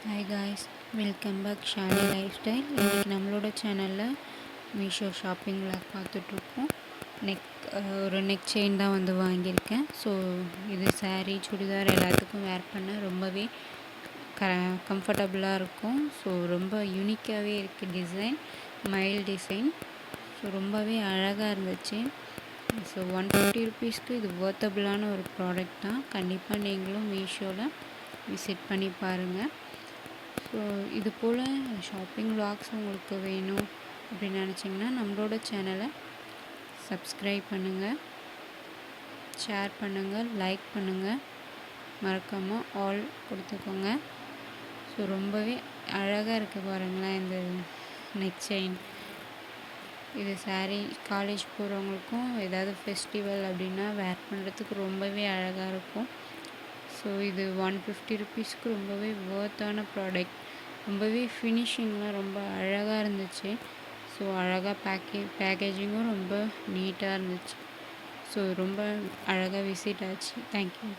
Hi guys, welcome back Shali lifestyle. இன்றைக்கி நம்மளோட சேனலில் மீஷோ ஷாப்பிங் விளாக் பார்த்துட்ருக்கோம். ஒரு நெக் செயின் தான் வந்து வாங்கியிருக்கேன். ஸோ இது saree சுடிதார் எல்லாத்துக்கும் வேர் பண்ண ரொம்பவே கம்ஃபர்டபுளாக இருக்கும். ஸோ ரொம்ப யூனிக்காகவே இருக்குது டிசைன், மைல் டிசைன். ஸோ ரொம்பவே அழகாக இருந்துச்சு. ஸோ 150 ருபீஸ்க்கு இது வர்த்தபுளான ஒரு ப்ராடக்ட் தான். கண்டிப்பாக நீங்களும் மீஷோவில் விசிட் பண்ணி பாருங்கள். ஸோ இது போல் ஷாப்பிங் விளாக்ஸ் உங்களுக்கு வேணும் அப்படின்னு நினச்சிங்கன்னா நம்மளோட சேனலை சப்ஸ்கிரைப் பண்ணுங்கள், ஷேர் பண்ணுங்கள், லைக் பண்ணுங்கள், மறக்காமல் ஆல் கொடுத்துக்கோங்க. ஸோ ரொம்பவே அழகாக இருக்குது பாருங்களேன் இந்த நெக் செயின். இது saree காலேஜ் போகிறவங்களுக்கும் ஏதாவது ஃபெஸ்டிவல் அப்படின்னா வேர் பண்ணுறதுக்கு ரொம்பவே அழகாக இருக்கும். ஸோ இது 150 ருபீஸ்க்கு ரொம்பவே வர்த்தான ப்ராடக்ட். ரொம்பவே ஃபினிஷிங்லாம் ரொம்ப அழகாக இருந்துச்சு. ஸோ அழகாக பேக்கேஜிங்கும் ரொம்ப நீட்டாக இருந்துச்சு. ஸோ ரொம்ப அழகாக விசிட் ஆச்சு. தேங்க்யூ.